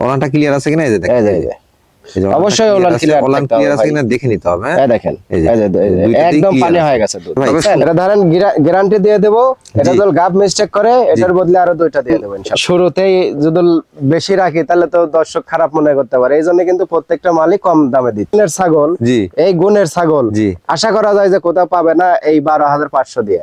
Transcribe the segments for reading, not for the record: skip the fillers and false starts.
ওলানটা clear আছে কিনা এই যে দেখেন, অবশ্যই ওলান ক্লিয়ার আছে কিনা দেখে নিতে হবে। হ্যাঁ দেখেন একদম পানি হয়ে গেছে দুধ। এটা ধরেন গ্যারান্টি দিয়ে দেব, এটা যদি গাব মিস্টেক করে এটার বদলে আরো 2টা দিয়ে দেব ইনশাআল্লাহ। শুরুতেই যদি বেশি রাখি তাহলে তো দর্শক খারাপ মনে করতে পারে, এইজন্য কিন্তু প্রত্যেকটা মালিক কম দামে দিচ্ছে। ছাগল এই গুণের ছাগল আশা করা যায় যে কোথাও পাবে না এই 12,500 দিয়ে।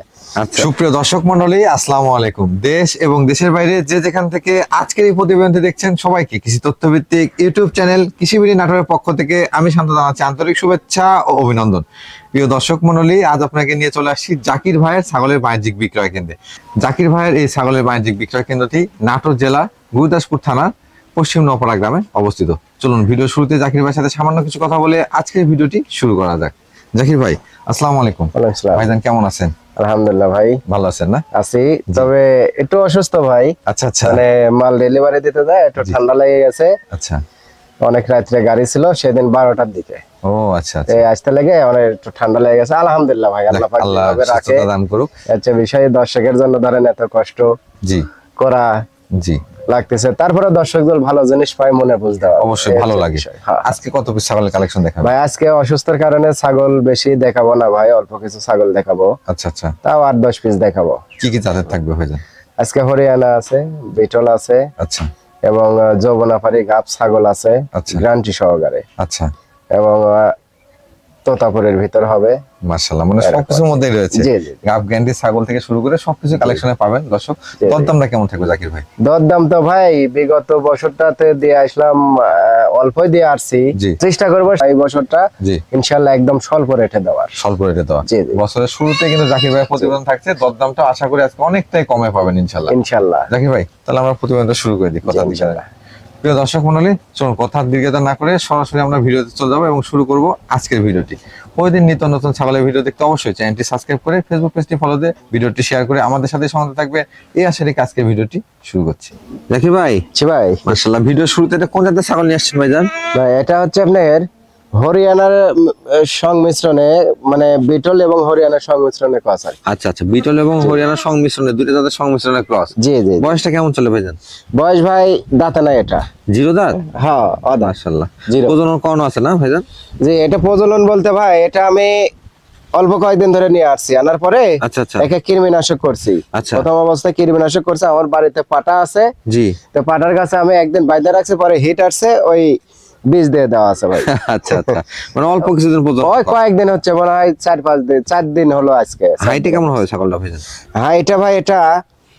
সুপ্রিয় দর্শক মন্ডলী, আসসালামু আলাইকুম। দেশ এবং দেশের বাইরে যে যেখান থেকে আজকের এই প্রতিবেদনটি দেখছেন সবাইকে কৃষি তথ্যভিত্তিক ইউটিউব চ্যানেল কৃষি বিডি নাটোরের পক্ষ থেকে আমি শান্ত জানাচ্ছি আন্তরিক শুভেচ্ছা ও অভিনন্দন। প্রিয় দর্শক মন্ডলী, আজ আপনাকে নিয়ে চলে আসছি জাকির ভাইয়ের ছাগলের বাণিজ্যিক বিক্রয় কেন্দ্রে। জাকির ভাইয়ের এই ছাগলের বাণিজ্যিক বিক্রয় কেন্দ্রটি নাটোর জেলা গুরুদাসপুর থানার পশ্চিম নওপাড়া গ্রামে অবস্থিত। চলুন ভিডিও শুরুতে জাকির ভাইয়ের সাথে সামান্য কিছু কথা বলে আজকের ভিডিওটি শুরু করা যাক। জাকির ভাই আসসালামু আলাইকুম। ভাইজান কেমন আছেন? আলহামদুলিল্লাহ ভাই ভালো আছেন না? আছি, তবে একটু অসুস্থ ভাই। আচ্ছা আচ্ছা, মানে মাল ডেলিভারি দিতে যায় একটু ঠান্ডা লেগে গেছে। আচ্ছা, অনেক রাত্রে গাড়ি ছিল সেদিন 12টার দিকে। ও আচ্ছা আচ্ছা, আসতে লেগে অনেক একটু ঠান্ডা লেগে গেছে। আলহামদুলিল্লাহ ভাই, আল্লাহ পাক ভাবে রাখে, দান করুক। আচ্ছা বিষয় দর্শকের জন্য ধরেন এত কষ্ট জি করা জি লাগতেছে, তারপরে দর্শক দল ভালো জিনিস পায় মনে বুঝতে হবে, অবশ্যই ভালো লাগে। আজকে কত পিস ছাগলের কালেকশন দেখাবো ভাই? আজকে অসুস্থতার কারণে ছাগল বেশি দেখাবো না ভাই, অল্প কিছু ছাগল দেখাবো। আচ্ছা আচ্ছা, তাও 8-10 পিস দেখাবো। কি কি জাতের থাকবে ভাইজান? আজকে হরিয়ানা আছে, বিটল আছে, আচ্ছা, এবং যৌবনাপাড়ি গাব ছাগল আছে গ্যারান্টি সহকারে। আচ্ছা, এবং তোতাপুরের ভিতর হবে মাশাআল্লাহ, মানে সবকিছুর মধ্যেই রয়েছে। গাব গ্যারান্টি ছাগল থেকে শুরু করে সবকিছু কালেকশনে পাবেন দর্শক। দরদামটা কেমন থাকবে জাকির ভাই? দরদাম তো ভাই বিগত বছরটাতে দিয়ে আসলাম, অল্পই দিয়ে আসছি, চেষ্টা করবো এই বছরটা ইনশাআল্লাহ একদম স্বল্প রেটে দেওয়ার। স্বল্প রেটে দেওয়া। বছরের শুরুতে কিন্তু জাকির ভাই প্রতিবেদন থাকছে, দরদামটা আশা করি আজকে অনেকটাই কমে পাবেন ইনশাআল্লাহ। ইনশাআল্লাহ জাকির ভাই, তাহলে আমরা প্রতিবেদনটা শুরু করে দিই কথা দিচ্ছি। প্রিয় দর্শক মন্ডলী, চলুন কথা দীর্ঘতা না করে সরাসরি আমরা ভিডিওতে চলে যাবো এবং শুরু করব আজকের ভিডিওটি। প্রতিদিন নিত্য নতুন ছাগলের ভিডিও দেখতে অবশ্যই চ্যানেলটি সাবস্ক্রাইব করে ফেসবুক পেজটি ফলো দিয়ে ভিডিওটি শেয়ার করে আমাদের সাথে সঙ্গে থাকবে এই আশা রেখে আজকের ভিডিওটি শুরু করছি। জাকির ভাই ভাই মাশাআল্লাহ, ভিডিও শুরুতে এটা কোন জাতের ছাগল নিয়ে আসছেন ভাইজান? ভাই এটা হচ্ছে আপনার হরিয়ানার সংমিশ্রণে, মানে বিটল এবং হরিয়ানার সংমিশ্রণে ক্রস। আচ্ছা আচ্ছা, বিটল এবং হরিয়ানার সংমিশ্রণে, দুটো জাতের সংমিশ্রণে ক্রস। জি জি। বয়সটা কেমন চলে ভাইজান? বয়স ভাই দাঁতে নাই, এটা জিরো দাঁত। হ্যাঁ মাশাআল্লাহ, প্রজনন করানো আছে না ভাইজান? জি, এটা প্রজনন বলতে ভাই এটা আমি অল্প কয়েকদিন ধরে নিয়ে আসছি, আনার পরে একে কৃমিনাশক করছি। প্রথম অবস্থায় কৃমিনাশক করছে, আমার বাড়িতে পাটা আছে। জি, তো পাটার কাছে আমি একদিন বাইরে রাখছি, পরে হিট আসছে, ওই বীজ দিয়ে দেওয়া আছে ভাই। আচ্ছা আচ্ছা, মানে অল্প কিছুদিন পর্যন্ত, ওই কয়েকদিন হচ্ছে, মনে হয় 4 দিন হলো আজকে। হাইটে কেমন হবে ছাগলটা ভাইজান? হাইটটা ভাই এটা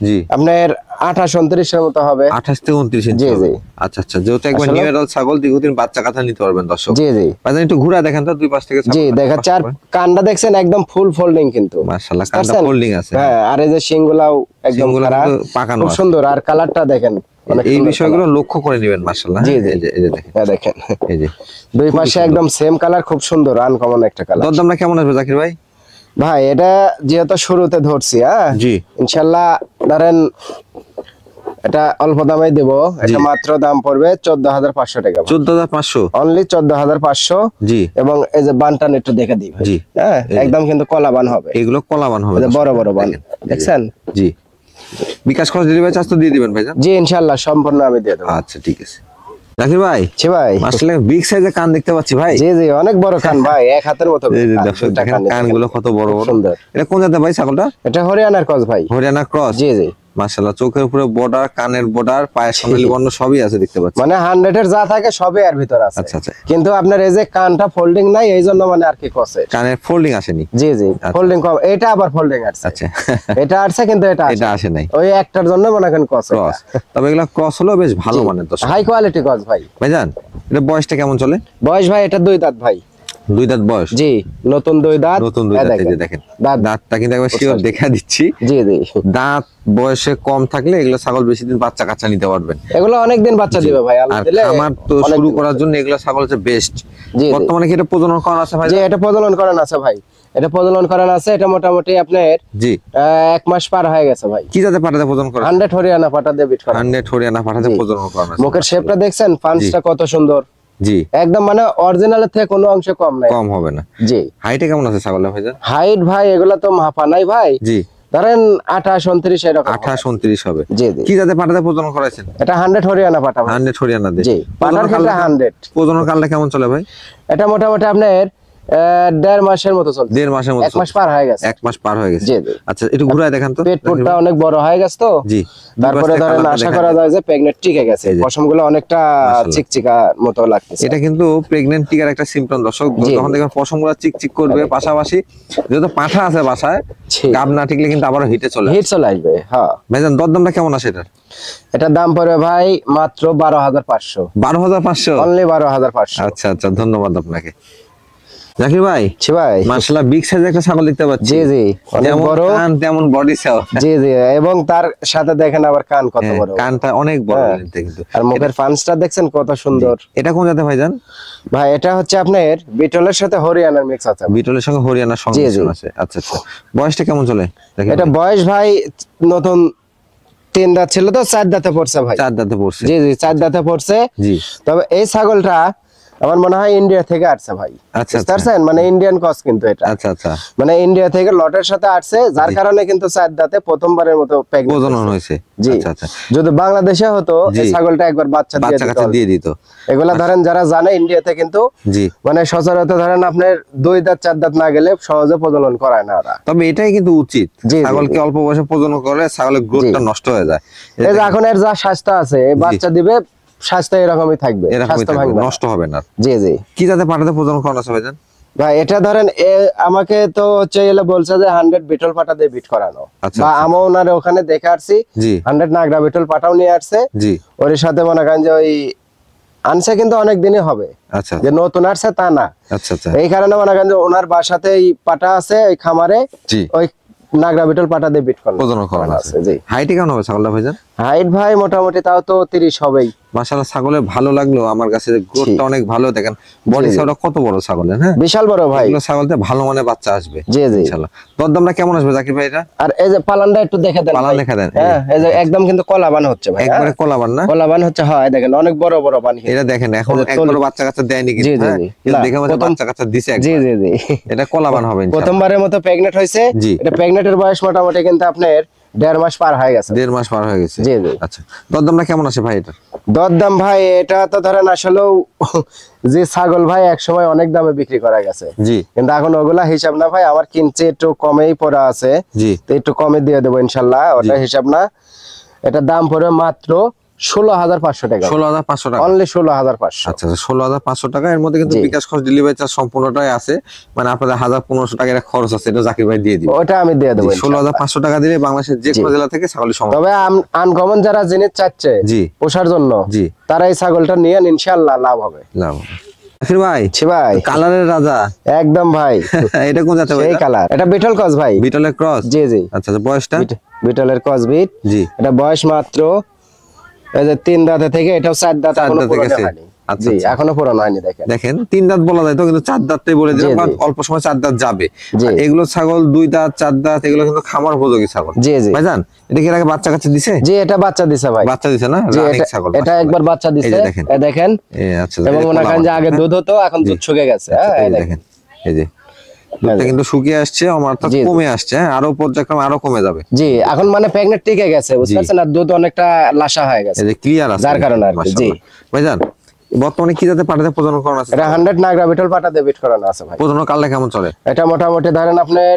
জি আপনার 28-29 এর মতো হবে। 28 থেকে 29 ইঞ্চি। জি জি। আচ্ছা আচ্ছা, যেহেতু একবার নিউরাল ছাগল দীর্ঘদিন বাচ্চা কাচ্চা নিতে পারবেন দর্শক। জি জি। ভাইজান একটু ঘুরা দেখেন তো দুই পাশ থেকে। জি দেখা, চার কানটা দেখছেন একদম ফুল ফোল্ডিং কিন্তু। মাশাআল্লাহ, কানটা ফোল্ডিং আছে। হ্যাঁ, আর এই যে শিংগুলাও একদম পাকানো, খুব সুন্দর, আর কালারটা দেখেন। এই বিষয়গুলো লক্ষ্য করে নেবেন মাশাআল্লাহ। জি জি, এই যে দেখেন এই যে দুই পাশে একদম সেম কালার, খুব সুন্দর আনকমন একটা কালার। দরদামটা কেমন আসবে জাকির ভাই? ভাই এটা যেহেতু শুরুতে ধরছি, হ্যাঁ জি ইনশাআল্লাহ ধরেন এটা অল্প দামে দেব। এটা মাত্র দাম পড়বে 14,500 টাকা। 14,500 অনলি 14,500। জি, এবং এই যে বানটান একটু দেখে দিই ভাই। জি হ্যাঁ, একদম কিন্তু কলা বান হবে, এগুলো কলা বান হবে, বড় বড় বান দেখছেন। জি, বিকাশ খরচ ডেলিভারি চার্জ তো দিয়ে দিবেন ভাইজান? জি ইনশাআল্লাহ সম্পূর্ণ আমি দিয়ে দেব। আচ্ছা ঠিক আছে। জাকির ভাই জি ভাই, আসলে বিগ সাইজের কান দেখতে পাচ্ছি ভাই। জি জি, অনেক বড় কান ভাই, এক হাতের মতো। দেখেন কানগুলো কত বড় বড়, সুন্দর। এটা কোন জাতের ভাই ছাগলটা? এটা হরিয়ানার ক্রস ভাই। হরিয়ানা ক্রস। জি জি। মাশাআল্লাহ, চোখের উপরে বর্ডার, কানের বর্ডার, পায়ের সোনালী বর্ণ সবই আছে দেখতে পাচ্ছি। মানে 100 এর যা থাকে সবই এর ভিতর আছে। আচ্ছা আচ্ছা, কিন্তু আপনার এই যে কানটা ফোল্ডিং নাই, এইজন্য মানে আর কি ক্রস, কানের ফোল্ডিং আসেনি। জি জি, ফোল্ডিং কম, এটা আবার ফোল্ডিং আছে। আচ্ছা, এটা আছে কিন্তু এটা আসে নাই, ওই একটার জন্য মনে করেন ক্রস। তবে এগুলা ক্রস হলো বেশ ভালো মানের, তো হাই কোয়ালিটি ক্রস ভাই। ভাইজান এটা বয়সটা কেমন চলে? বয়স ভাই এটা 2 দাঁত ভাই। 2 দাঁত বয়স? জি, নতুন 2 দাঁত। নতুন 2 দাঁত, এই যে দেখেন দাঁতটা কিন্তু একবার শিওর দেখা দিচ্ছি। জি জি, দাঁত বয়সে কম থাকলে এগুলো ছাগল বেশি দিন বাচ্চা কাচ্চা নিতে পারবেন। এগুলো অনেক দিন বাচ্চা দিবে ভাই, আল্লাহ দিলে। আমার তো শুরু করার জন্য এগুলো ছাগল হচ্ছে বেস্ট। বর্তমানে কি এটা প্রজনন করানো আছে ভাই? জি, এটা প্রজনন করানো আছে ভাই, এটা প্রজনন করানো আছে। এটা মোটামুটি আপনার জি 1 মাস পার হয়ে গেছে ভাই। কি জাতের পাঠাতে প্রজনন করা? 100 হরিয়ানা পাঠা দিয়ে বিট করা। 100 হরিয়ানা পাঠাতে প্রজনন করানো আছে। মুখের শেপটা দেখছেন, পাঁচটা কত সুন্দর। জি, একদম মানে অরিজিনালের থেকে কোনো অংশ কম নাই, কম হবে না। জি। হাইটে কেমন আছে ছাগলটা ভাইজান? হাইট ভাই এগুলা তো মাপা নাই ভাই। জি, ধরেন 28 29 এরকম 28 29 হবে। জি জি। কি জাতে পাঠাতে প্রজনন করাইছেন? এটা 100 হরিয়ানা পাঠা ভাই। 100 হরিয়ানা দেশ। জি, পাঠার ক্ষেত্রে 100। প্রজনন কালটা কেমন চলে ভাই? এটা মোটামুটি আপনার 1.5 মাসের মতো চলছে। 1.5 মাসের মতো। 1 মাস পার হয়ে গেছে। 1 মাস পার হয়ে গেছে। জি জি। আচ্ছা একটু ঘুরায় দেখান তো। পেটটা অনেক বড় হয়ে গেছে তো। জি। তারপরে ধরেন আশা করা যায় যে প্রেগন্যান্ট টিকে গেছে। পশমগুলো অনেকটা চিকচিকা মতো লাগতেছে। এটা কিন্তু প্রেগন্যান্ট টিকার একটা সিম্পটম দর্শক। যখন দেখবেন পশমগুলো চিকচিক করবে, পাশাপাশি যেহেতু পাঠা আছে বাসায়, গাব না ঠিকলে কিন্তু আবার হিটে চলে আসবে। হ্যাঁ ভাইজান, দরদামটা কেমন আছে এটার? এটার দাম পড়বে ভাই মাত্র 12,500। 12,500? অনলি 12,500। আচ্ছা আচ্ছা, ধন্যবাদ আপনাকে জাকির ভাই। ভাই মাশাআল্লাহ বিগ সাইজের একটা ছাগল দেখতে পাচ্ছি। জি জি, অনেক বড় কান তেমন বডি সাও। জি জি, এবং তার সাথে দেখেন আবার কান কত বড়। কানটা অনেক বড় কিন্তু। আর মুখের ফান্সটা দেখছেন কত সুন্দর। এটা কোন জাতে ভাইজান? ভাই এটা হচ্ছে আপনার বিটলের সাথে হরিয়ানার মিক্স আছে। বিটলের সঙ্গে হরিয়ানার সংমিশ্রণ আছে। আচ্ছা আচ্ছা, বয়সটা কেমন চলে? এটা বয়স ভাই নতুন 3 দাঁত ছিল তো 4 দাঁতে পড়ছে ভাই। 4 দাঁতে পড়ছে। জি জি, 4 দাঁতে পড়ছে। জি। তবে এই ছাগলটা আমার মনে হয় ইন্ডিয়া থেকে আসছে ভাই। আচ্ছা আচ্ছা, মানে ইন্ডিয়ান ক্রস কিন্তু এটা। আচ্ছা আচ্ছা, মানে ইন্ডিয়া থেকে লটের সাথে আসছে, যার কারণে কিন্তু 4 দাঁতে প্রথমবারের মতো প্রজনন হয়েছে। জি। আচ্ছা আচ্ছা, যদি বাংলাদেশে হতো এই ছাগলটা একবার বাচ্চা দিয়ে দিত। এগুলা ধরেন যারা জানে ইন্ডিয়াতে কিন্তু জি মানে সচরাচর ধরেন আপনার 2 দাঁত 4 দাঁত না গেলে সহজে প্রজনন করায় না ওরা। তবে এটাই কিন্তু উচিত, ছাগলকে অল্প বয়সে প্রজনন করে ছাগলের গ্রোথটা নষ্ট হয়ে যায়। এই যে এখন এর যা স্বাস্থ্য আছে, এই বাচ্চা দিবে স্বাস্থ্য এরকমই থাকবে, স্বাস্থ্য ভাঙবে না, নষ্ট হবে না। জি জি। কি জাতে পাঠাতে প্রজনন করানো আছে ভাইজান? ভাই এটা ধরেন আমাকে তো হচ্ছে এলে বলছে যে 100 বিটল পাটা দিয়ে বিট করানো, বা আমি ওনার ওখানে দেখে আসছি 100 নাগরা বিটল পাটাও নিয়ে আসছে। জি। ওর সাথে মনে করেন যে ওই আনছে কিন্তু অনেক দিনই হবে। আচ্ছা, যে নতুন আসছে তা না। আচ্ছা আচ্ছা, এই কারণে মনে করেন যে ওনার বাসাতে এই পাটা আছে, ওই খামারে ওই নাগরা বিটল পাটা দিয়ে বিট করানো আছে। জি। হাইট কেমন হবে ছাগলটা ভাইজান? হাইট ভাই মোটামুটি তাও তো 30 হবেই। মাশাআল্লাহ, ছাগলের ভালো লাগলো আমার কাছে, গ্রোথটা অনেক ভালো। দেখেন বডি সাইজটা কত বড় ছাগলের। হ্যাঁ, বিশাল বড় ভাই। এগুলো ছাগলতে ভালো মানের বাচ্চা আসবে। জি জি, ইনশাআল্লাহ। দরদামটা কেমন আসবে জাকির ভাই এটা? আর এই যে পালানটা একটু দেখে দেন। পালান দেখে দেন। হ্যাঁ, এই যে একদম কিন্তু কলাবান হচ্ছে ভাই। একবারে কলাবান না? কলাবান হচ্ছে, হয় দেখেন অনেক বড় বড় বান। এটা দেখেন এখন একবারে বাচ্চা কাচ্চা দেয়নি কিন্তু। হ্যাঁ, এটা দেখে মনে বাচ্চা কাচ্চা দিছে একবার। জি জি জি, এটা কলাবান হবে ইনশাআল্লাহ। প্রথমবারের মতো প্রেগন্যান্ট হইছে। এটা প্রেগন্যান্টের বয়স মোটামুটি কিন্তু আপনার 1.5 মাস পার হয়ে গেছে। 1.5 মাস পার হয়ে গেছে। জি জি। আচ্ছা, দরদামটা কেমন আছে ভাই এটা? দরদাম ভাই এটা তো ধরেন আসলেও যে ছাগল ভাই এক সময় অনেক দামে বিক্রি করা গেছে। জি। কিন্তু এখন ওগুলা হিসাব না ভাই, আমার কিনছে একটু কমেই পড়া আছে। জি। তো একটু কমে দিয়ে দেবো ইনশাআল্লাহ, ওটা হিসাব না। এটা দাম পড়বে মাত্র 16,500 টাকা। 16,500 টাকা, অনলি 16,500। আচ্ছা, 16,500 টাকা। এর মধ্যে কিন্তু বিকাশ খরচ, ডেলিভারি চার্জ সম্পূর্ণটাই আছে। মানে আপনাদের 1,000-1,500 টাকা এর খরচ আছে, এটা জাকির ভাই দিয়ে দিবে। ওটা আমি দিয়ে দেব। 16,500 টাকা দিলে বাংলাদেশের যে কোনো জেলা থেকে ছাগল সংগ্রহ। তবে আনকমন যারা জিনিস চাচ্ছে জি পোষার জন্য, জি, তারা এই ছাগলটা নিয়ে ইনশাআল্লাহ লাভ হবে। লাভ হবে। জাকির ভাই, ছি ভাই, কালারের রাজা একদম ভাই। এটা কোন জাতের ভাই? এই কালার, এটা বিটল ক্রস ভাই। বিটলের ক্রস? জি জি। আচ্ছা, বয়সটা? বিটলের ক্রস বিট। জি। এটা বয়স মাত্র এই যে 3 দাঁতে থেকে এটাও 4 দাঁত এখনো পুরো হয়নি। আচ্ছা, এখনো পুরো হয়নি। দেখেন দেখেন 3 দাঁত বলা যায় তো, কিন্তু 4 দাঁতই বলে দিলাম, কারণ অল্প সময় 4 দাঁত যাবে। এগুলো ছাগল 2 দাঁত 4 দাঁত, এগুলো কিন্তু খামার উপযোগী ছাগল। জি জি ভাইজান, এটা কি এর আগে বাচ্চা কাচ্চা দিছে? জি, এটা বাচ্চা দিছে ভাই। বাচ্চা দিছে না? রানিং ছাগল। এটা একবার বাচ্চা দিছে। এই দেখেন। আচ্ছা, এবং মনে করেন যে আগে দুধ হতো, এখন দুধ শুকিয়ে গেছে। হ্যাঁ, এই দেখেন, এই যে দুধটা কিন্তু শুকিয়ে আসছে, অর্থাৎ কমে আসছে। আরো পর্যায়ক্রমে আরো কমে যাবে। জি, এখন মানে প্রেগন্যান্ট টিকে গেছে, বুঝতে পারছেন? আর দুধ অনেকটা লাসা হয়ে গেছে। এই যে ক্লিয়ার আছে, যার কারণে আর কি। জি ভাইজান, বর্তমানে কি জাতে পাঠাতে প্রজনন করানো আছে? এটা 100 নাগরা বিটল পাঠাতে বিট করানো আছে ভাই। প্রজনন কালটা কেমন চলে? এটা মোটামুটি ধরেন আপনার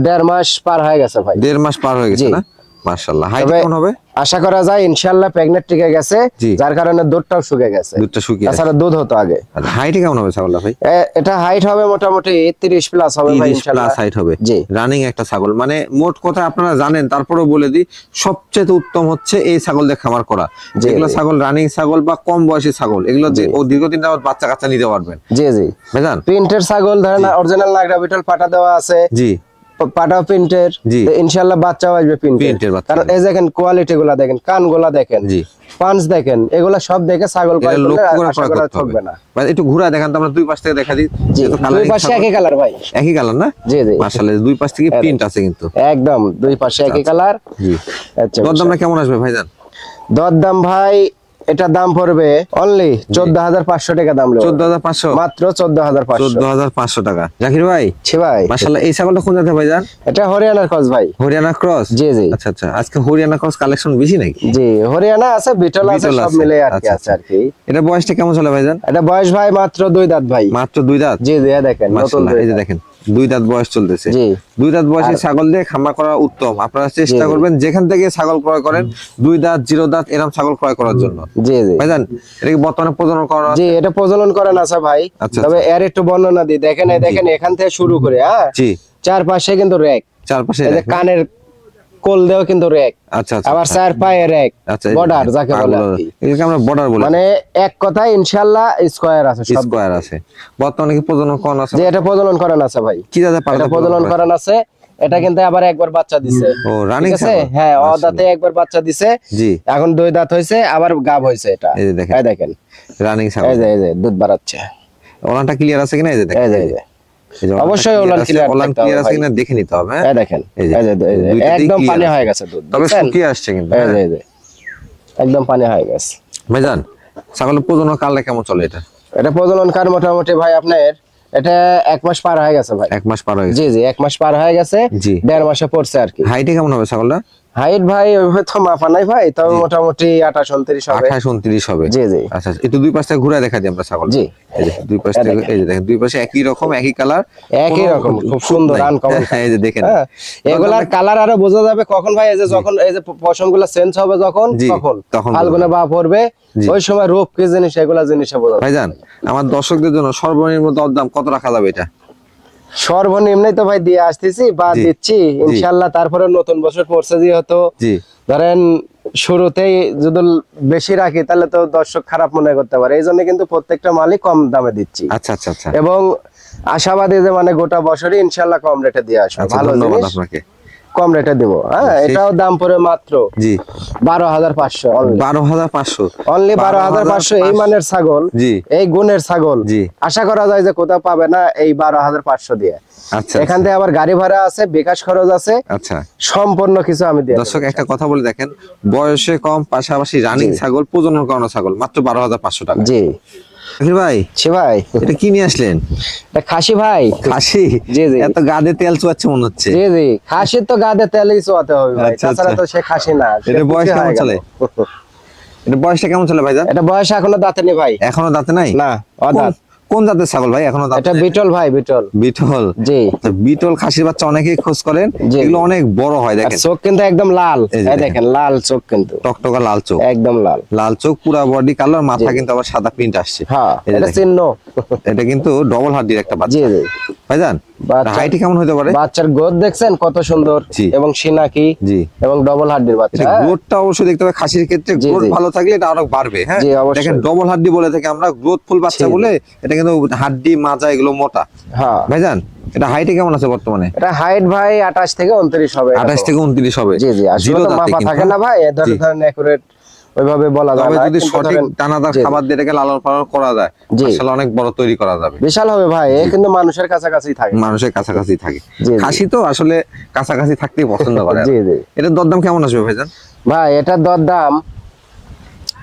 1.5 মাস পার হয়ে গেছে ভাই। 1.5 মাস পার হয়ে গেছে না? মাশাআল্লাহ। হাইট কেমন হবে? আশা করা যায় ইনশাআল্লাহ প্রেগন্যান্ট টিকে গেছে, যার কারণে দুধটাও শুকিয়ে গেছে। দুধটা শুকিয়ে গেছে, তাছাড়া দুধ হতো আগে। হাইট কেমন হবে ছাগলটা ভাই? এটা হাইট হবে মোটামুটি 30 প্লাস হবে ভাই ইনশাআল্লাহ। 30 প্লাস হাইট হবে। জি, রানিং একটা ছাগল। মানে মোট কথা আপনারা জানেন, তারপরেও বলে দিই, সবচেয়ে উত্তম হচ্ছে এই ছাগল দিয়ে খামার করা। যেগুলো ছাগল রানিং ছাগল বা কম বয়সী ছাগল, এগুলো ও দীর্ঘদিন যাবত বাচ্চা কাচ্চা নিতে পারবেন। জি জি ভাইজান। প্রিন্টের ছাগল ধরেন অরিজিনাল নাগরা বিটল পাটা দেওয়া আছে। জি, পাটাও প্রিন্টের, ইনশাআল্লাহ বাচ্চাও আসবে প্রিন্টের। কারণ এই দেখেন কোয়ালিটি গুলা দেখেন, কান গুলা দেখেন, পাঁচ দেখেন, এগুলা সব দেখে ছাগল থাকবে না। একটু ঘুরা দেখান তো, আমরা দুই পাশ থেকে দেখা দিই। দুই পাশে একই কালার ভাই। একই কালার না? জি জি, মাশাআল্লাহ। দুই পাশ থেকে প্রিন্ট আছে কিন্তু একদম, দুই পাশে একই কালার। জি। আচ্ছা, দরদামটা কেমন আসবে ভাইজান? দরদাম ভাই এটার দাম পড়বে অনলি 14,500 টাকা দাম। 14,500 মাত্র 14,500। 14,500 টাকা। জাকির ভাই ছি ভাই, মাশাআল্লাহ, এই ছাগলটা কোন জাতের ভাইজান? এটা হরিয়ানার ক্রস ভাই। হরিয়ানা ক্রস? জি জি। আচ্ছা আচ্ছা, আজকে হরিয়ানা ক্রস কালেকশন বেশি নাকি? জি, হরিয়ানা আছে, বিটল আছে, সব মিলে আর কি আছে আর কি। এটা বয়সটা কেমন চলে ভাইজান? এটা বয়স ভাই মাত্র 2 দাঁত ভাই। মাত্র 2 দাঁত? জি জি, দেখেন নতুন মাশাআল্লাহ, এই যে দেখেন 2 দাঁত বয়স চলতেছে। জি। 2 দাঁত বয়সে ছাগল দিয়ে খামার করা উত্তম। আপনারা চেষ্টা করবেন যেখান থেকে ছাগল ক্রয় করেন 2 দাঁত 0 দাঁত এরকম ছাগল ক্রয় করার জন্য। জি জি ভাইজান এটা কি বর্তমানে প্রজনন করা? জি, এটা প্রজনন করেন আছে ভাই। তবে এর একটু বর্ণনা দিই, দেখেন এই দেখেন এখান থেকে শুরু করে, হ্যাঁ জি, চারপাশে কিন্তু র‍্যাক, চারপাশে এই যে কানের কোল দেও কিন্তু র‍্যাক। আচ্ছা আচ্ছা, আবার চার পায়ে র‍্যাক, বর্ডার যাকে বলে আর কি। এটাকে আমরা বর্ডার বলি, মানে এক কথায় ইনশাআল্লাহ স্কয়ার আছে, সব স্কয়ার আছে। বর্তমানে কি প্রজনন করানো আছে? যে এটা প্রজনন করেন আছে ভাই। কি দাদা পারে? এটা প্রজনন করেন আছে। এটা কিন্তু আবার একবার বাচ্চা দিছে। ও রানিং আছে, হ্যাঁ দাঁতে একবার বাচ্চা দিছে। জি, এখন 2 দাঁত হইছে, আবার গাব হইছে। এটা এই দেখেন রানিং ছাগল, এই যে দুধ বাড়াচ্ছে। ওলানটা ক্লিয়ার আছে কিনা এই যে দেখেন, এই যে অবশ্যই ওলান ক্লিয়ার আছে কিনা দেখে নিতে হবে। এই দেখেন, এই যে একদম পানি হয়ে গেছে দুধ, তবে শুকিয়ে আসছে কিন্তু। এই যে একদম পানি হয়ে গেছে। ভাইজান ছাগলের প্রজনন কালটা কেমন চলে? এটা প্রজনন কাল মোটামুটি ভাই আপনার এটা 1 মাস পার হয়ে গেছে ভাই। 1 মাস পার হয়ে গেছে? জি জি, 1 মাস পার হয়ে গেছে। 1.5 মাসে পড়ছে আর কি। হাইটে কেমন হবে ছাগলটা? হাইট ভাই ওইভাবে তো মাপা নাই ভাই, তবে মোটামুটি 28-29 হবে। 28-29 হবে? জি জি। আচ্ছা, একটু দুই পাশে ঘুরে দেখা দিই আমরা ছাগল। জি, এই যে দুই পাশে, এই যে দেখেন দুই পাশে একই রকম, একই কালার, একই রকম, খুব সুন্দর আনকমন। এই যে দেখেন এগুলার কালার আরো বোঝা যাবে কখন ভাই, এই যে যখন এই যে পশমগুলো চেঞ্জ হবে যখন, তখন ফাল্গুনে বা পড়বে, ওই সময় রূপ কি জিনিস এগুলা জিনিসে বোঝা যাবে। ভাইজান আমার দর্শকদের জন্য সর্বনিম্ন দরদাম কত রাখা যাবে এটা? সর্বনিম্নই তো ভাই দিয়ে আসতেছি বা দিচ্ছি ইনশাআল্লাহ। তারপরে নতুন বছর পড়ছে যেহেতু, ধরেন শুরুতেই যদি বেশি রাখি তাহলে তো দর্শক খারাপ মনে করতে পারে, এই জন্য কিন্তু প্রত্যেকটা মালই কম দামে দিচ্ছি। আচ্ছা আচ্ছা আচ্ছা। এবং আশাবাদী যে মানে গোটা বছরই ইনশাআল্লাহ কম রেটে দিয়ে আসবে। ভালো জিনিস আপনাকে কম রেটে দিব। হ্যাঁ, এটাও দাম পড়ে মাত্র 12,500। 12,500 অনলি 12,500। এই মানের ছাগল, এই গুণের ছাগল আশা করা যায় যে কোথাও পাবে না এই 12,500 দিয়ে। আচ্ছা, এখান থেকে আবার গাড়ি ভাড়া আছে, বিকাশ খরচ আছে। আচ্ছা, সম্পূর্ণ কিছু আমি দিই। দর্শক একটা কথা বলে দেখেন, বয়সে কম পাশাপাশি রানিং ছাগল, প্রজনন করানো ছাগল মাত্র 12,500 টাকা। জি ভাই। ছি ভাই, এটা কি নিয়ে আসলেন? এটা খাসি ভাই। খাসি? জি জি। এত গাদে তেল চুয়াচ্ছে মনে হচ্ছে। জি জি, খাসির তো গাদে তেলই চুয়াতে হবে ভাই, তাছাড়া তো সে খাসি না। এটা বয়স কেমন চলে? এটা বয়সটা কেমন চলে ভাইজান? এটা বয়স এখনো দাঁতে নেই ভাই। এখনো দাঁতে নাই? না, অদাঁত। কোন জাতের ছাগল ভাই এখনো দাঁত? এটা বিটল ভাই, বিটল। বিটল? জি। বিটল খাসির বাচ্চা অনেকেই খোঁজ করেন, এগুলো অনেক বড় হয়। দেখেন চোখ কিন্তু একদম লাল, এই দেখেন লাল চোখ, কিন্তু টকটকা লাল চোখ, একদম লাল লাল চোখ, পুরো বডি কালার, মাথা কিন্তু আবার সাদা প্রিন্ট আসছে। হ্যাঁ, এটা চিহ্ন। এটা কিন্তু ডবল হাড্ডির একটা বাচ্চা। জি জি ভাইজান, হাইট কেমন হতে পারে? বাচ্চার গোদ দেখছেন কত সুন্দর, এবং সিনাকি, জি, এবং ডবল হাড্ডির বাচ্চা। গোদটা অবশ্যই দেখতে হবে, খাসির ক্ষেত্রে গোদ ভালো থাকলে এটা আরো বাড়বে। হ্যাঁ, দেখেন ডবল হাড্ডি বলে থাকে আমরা, গ্রোথফুল বাচ্চা বলে। এটা কিন্তু হাড্ডি মাজা এগুলো মোটা। হ্যাঁ ভাইজান, এটা হাইটে কেমন আছে বর্তমানে? এটা হাইট ভাই 28 থেকে 29 হবে। 28 থেকে 29 হবে? জি জি। আসলে তো মাপা থাকে না ভাই, ধরেন একুরেট ওইভাবে বলা যায় না। যদি সঠিক দানাদার খাবার দিয়ে এটাকে লালন পালন করা যায়, আসলে অনেক বড় তৈরি করা যাবে। বিশাল হবে ভাই, এ কিন্তু মানুষের কাছাকাছি থাকে। মানুষের কাছাকাছি থাকে। খাসি তো আসলে কাছাকাছি থাকতেই পছন্দ করে। জি জি। এটার দরদাম কেমন আসবে ভাইজান? ভাই এটার দরদাম,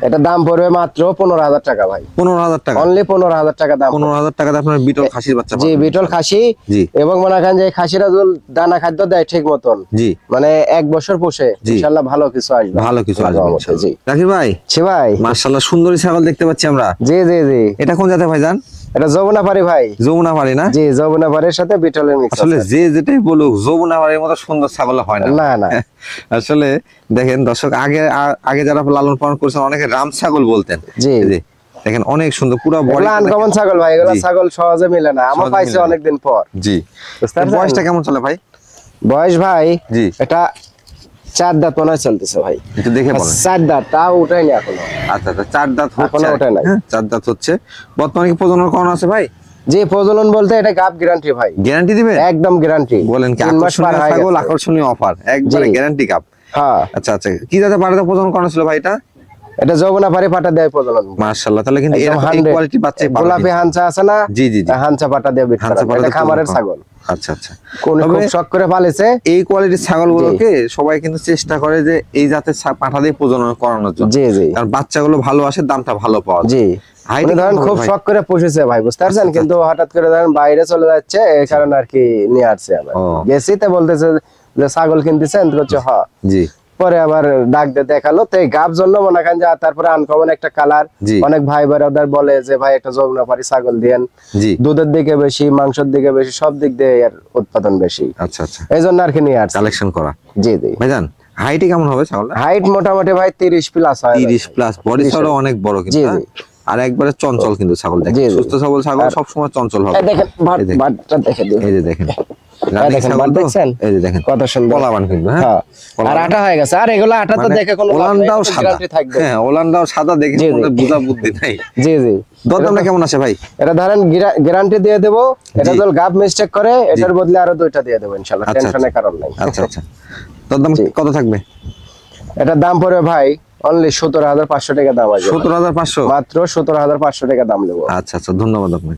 এটা দাম পড়বে মাত্র 15,000 টাকা ভাই। 15,000 টাকা? অনলি 15,000 টাকা দাম। 15,000 টাকাতে আপনার বিটল খাসির বাচ্চা পাবেন। জি, বিটল খাসি। জি। এবং মনে করেন যে খাসিরা যদি দানা খাদ্য দেয় ঠিক মতন, জি, মানে 1 বছর পোষে, ইনশাআল্লাহ ভালো কিছু আসবে। ভালো কিছু আসবে ইনশাআল্লাহ। জি জাকির ভাই। ছি ভাই, মাশাআল্লাহ সুন্দরী ছাগল দেখতে পাচ্ছি আমরা। জি জি জি। এটা কোন জাতের ভাইজান? এটা যমুনাপাড়ি ভাই। যমুনাপাড়ি না? জি, যমুনাপাড়ির সাথে বিটলের মিক্স। আসলে যে যেটাই বলুক, যমুনাপাড়ির মতো সুন্দর ছাগল হয় না। না না। আসলে দেখেন দর্শক, আগে যারা লালন পালন করেছেন অনেকে রাম ছাগল বলতেন। জি জি। দেখেন অনেক সুন্দর পুরো বডি, আনকমন ছাগল ভাই। এগুলা ছাগল সহজে মিলে না, আমরা পাইছি অনেকদিন পর। জি। বয়সটা কেমন চলে ভাই? বয়স ভাই, জি, এটা 4 দাঁত মনে চলতেছে ভাই। একটু দেখে বলেন। 4 দাঁত, তাও উঠাইনি এখনো। আচ্ছা আচ্ছা, 4 দাঁত হচ্ছে, ওঠাই নাই। 4 দাঁত হচ্ছে। বর্তমানে কি প্রজনন করানো আছে ভাই? জি, প্রজনন বলতে এটা গাব গ্যারান্টি ভাই। গ্যারান্টি দিবেন? একদম গ্যারান্টি। বলেন কি, আকর্ষণীয় ছাগল, আকর্ষণীয় অফার, একবারে গ্যারান্টি গাব। হ্যাঁ। আচ্ছা আচ্ছা, কি জাতের পাঠাতে প্রজনন করানো ছিল ভাই এটা? এটা যমুনাপাড়ি পাটা দেয় প্রজনন। মাশাআল্লাহ, তাহলে কিন্তু এরকম এই কোয়ালিটি বাচ্চা পাবেন। গোলাপি হানচা আছে না? জি জি জি, হানচা পাটা দেয় বিট করা। এটা খামারের ছাগল। আচ্ছা আচ্ছা। কোন খুব শখ করে পালেছে। এই কোয়ালিটির ছাগলগুলোকে সবাই কিন্তু চেষ্টা করে যে এই জাতের পাঠা দিয়ে প্রজনন করানোর জন্য। জি জি। কারণ বাচ্চাগুলো ভালো আসে, দামটা ভালো পাওয়া যায়। জি। ধরেন খুব শখ করে পুষেছে ভাই, বুঝতে পারছেন, কিন্তু হঠাৎ করে ধরেন বাইরে চলে যাচ্ছে, এই কারণে আর কি নিয়ে আসছে। আবার গেছি তো বলতেছে যে ছাগল কিনতেছেন, করছে হ্যাঁ। জি। পরে আবার ডাক দিয়ে দেখালো, তো এই গাব জন্য মনে করেন যে, তারপরে আনকমন একটা কালার। অনেক ভাই বোনেরা বলে যে ভাই একটা যমুনাপাড়ি ছাগল দেন, দুধের দিকে বেশি, মাংসের দিকে বেশি, সব দিক দিয়ে এর উৎপাদন বেশি। আচ্ছা আচ্ছা। এই জন্য আর কি নিয়ে আসছে কালেকশন করা। জি জি। ভাইজান হাইটে কেমন হবে ছাগলটা? হাইট মোটামুটি ভাই 30 প্লাস হয়। 30 প্লাস, বডি সরও অনেক বড় কিন্তু। আর একবারে চঞ্চল কিন্তু ছাগল, দেখেন সুস্থ সবল ছাগল সব সময় চঞ্চল হবে। দেখেন বাটটা দেখেন, এই যে দেখেন এই যে দেখেন কত সুন্দর পলাবান কিন্তু। হ্যাঁ, আর আটা হয়ে গেছে। আর এগুলো আটা তো দেখে কোনো ওলানটাও সাদা থাকবে। হ্যাঁ, ওলানটাও সাদা, দেখে কোনো বুঝা বুদ্ধি নাই। জি জি। দরদামটা কেমন আছে ভাই? এটা ধরেন গ্যারান্টি দিয়ে দেব। এটা যদি গাব মিস্টেক করে, এটার বদলে আরো দুইটা দিয়ে দেব ইনশাআল্লাহ, টেনশনের কারণ নাই। আচ্ছা আচ্ছা। দরদাম কত থাকবে? এটার দাম পড়বে ভাই অনলি 17,500 টাকা দাম আছে। 17,500 মাত্র 17,500 টাকা দাম দেব। আচ্ছা আচ্ছা, ধন্যবাদ আপনাকে।